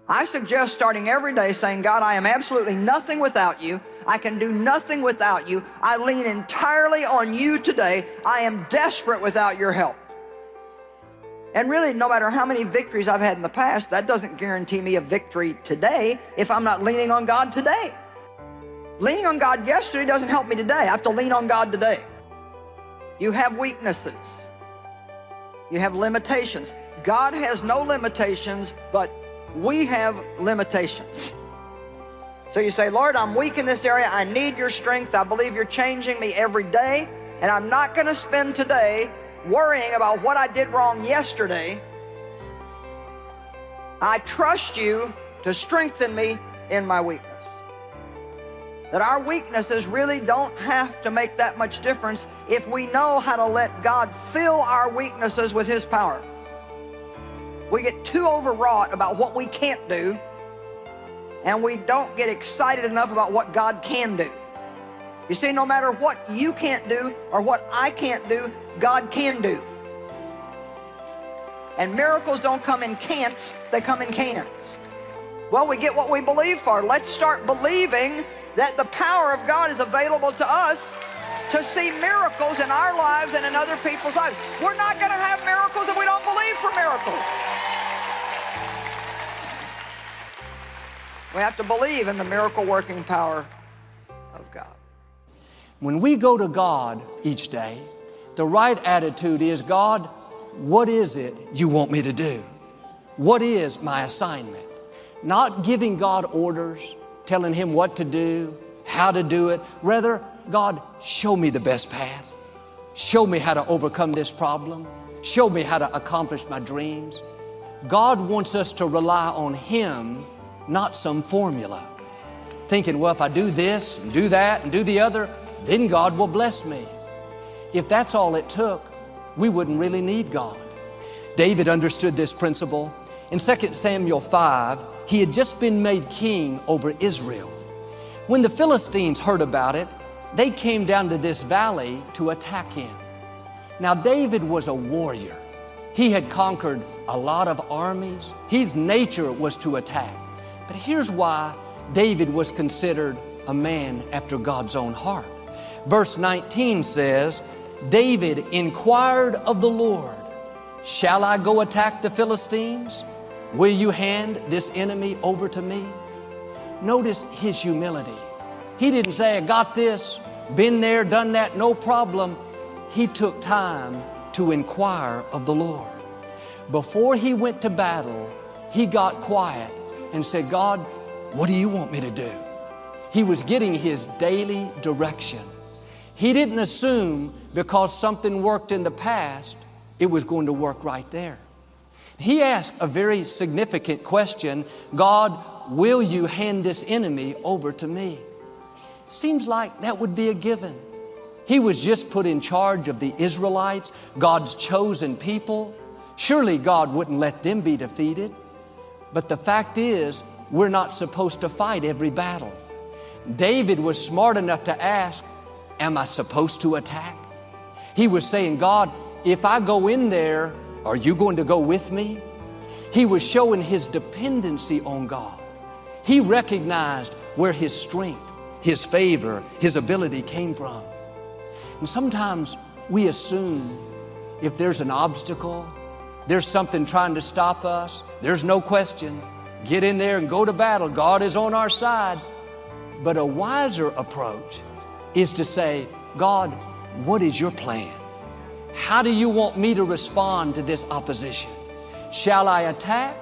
I suggest starting every day saying, God, I am absolutely nothing without you. I can do nothing without you. I lean entirely on you today. I am desperate without your help. And really, no matter how many victories I've had in the past, that doesn't guarantee me a victory today if I'm not leaning on God today. Leaning on God yesterday doesn't help me today. I have to lean on God today. You have weaknesses. You have limitations. God has no limitations, but we have limitations. So you say, Lord, I'm weak in this area. I need your strength. I believe you're changing me every day. And I'm not going to spend today worrying about what I did wrong yesterday. I trust you to strengthen me in my weakness. That our weaknesses really don't have to make that much difference if we know how to let God fill our weaknesses with his power. We get too overwrought about what we can't do, and we don't get excited enough about what God can do. You see, no matter what you can't do or what I can't do, God can do. And miracles don't come in can'ts, they come in cans. Well, we get what we believe for. Let's start believing that the power of God is available to us to see miracles in our lives and in other people's lives. We're not going to have miracles if we don't believe for miracles. We have to believe in the miracle-working power of God. When we go to God each day, the right attitude is, God, what is it you want me to do? What is my assignment? Not giving God orders, telling him what to do, how to do it. Rather, God, show me the best path. Show me how to overcome this problem. Show me how to accomplish my dreams. God wants us to rely on him, not some formula. Thinking, well, if I do this and do that and do the other, then God will bless me. If that's all it took, we wouldn't really need God. David understood this principle. In 2 Samuel 5, he had just been made king over Israel. When the Philistines heard about it, they came down to this valley to attack him. Now, David was a warrior. He had conquered a lot of armies. His nature was to attack. But here's why David was considered a man after God's own heart. Verse 19 says, David inquired of the Lord, shall I go attack the Philistines? Will you hand this enemy over to me? Notice his humility. He didn't say, I got this, been there, done that, no problem. He took time to inquire of the Lord. Before he went to battle, he got quiet and said, God, what do you want me to do? He was getting his daily direction. He didn't assume because something worked in the past, it was going to work right there. He asked a very significant question, God, will you hand this enemy over to me? Seems like that would be a given. He was just put in charge of the Israelites, God's chosen people. Surely God wouldn't let them be defeated. But the fact is, we're not supposed to fight every battle. David was smart enough to ask, am I supposed to attack? He was saying, God, if I go in there, are you going to go with me? He was showing his dependency on God. He recognized where his strength, his favor, his ability came from. And sometimes we assume if there's an obstacle, there's something trying to stop us, there's no question, get in there and go to battle. God is on our side. But a wiser approach is to say, God, what is your plan? How do you want me to respond to this opposition? Shall I attack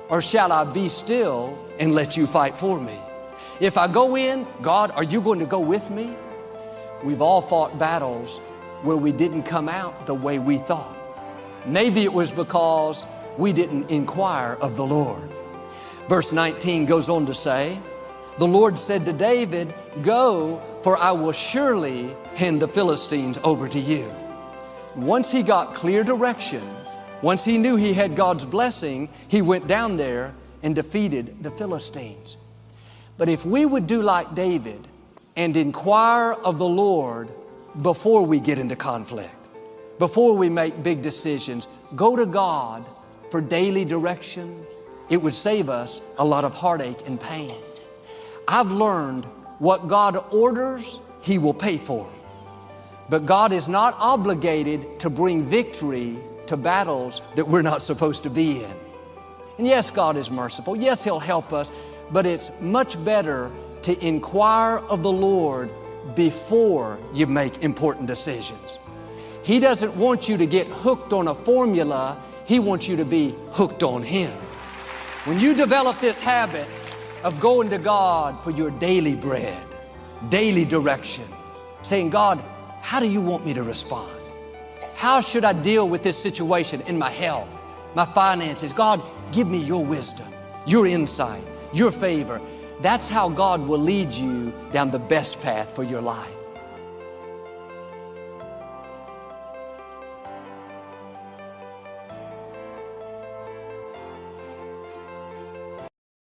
or shall I be still and let you fight for me? If I go in, God, are you going to go with me? We've all fought battles where we didn't come out the way we thought. Maybe it was because we didn't inquire of the Lord. Verse 19 goes on to say, the Lord said to David, go, for I will surely hand the Philistines over to you. Once he got clear direction, once he knew he had God's blessing, he went down there and defeated the Philistines. But if we would do like David and inquire of the Lord before we get into conflict, before we make big decisions, go to God for daily direction, it would save us a lot of heartache and pain. I've learned what God orders, He will pay for. But God is not obligated to bring victory to battles that we're not supposed to be in. And yes, God is merciful. Yes, He'll help us, but it's much better to inquire of the Lord before you make important decisions. He doesn't want you to get hooked on a formula. He wants you to be hooked on Him. When you develop this habit of going to God for your daily bread, daily direction, saying, God, how do you want me to respond? How should I deal with this situation in my health, my finances? God, give me your wisdom, your insight, your favor. That's how God will lead you down the best path for your life.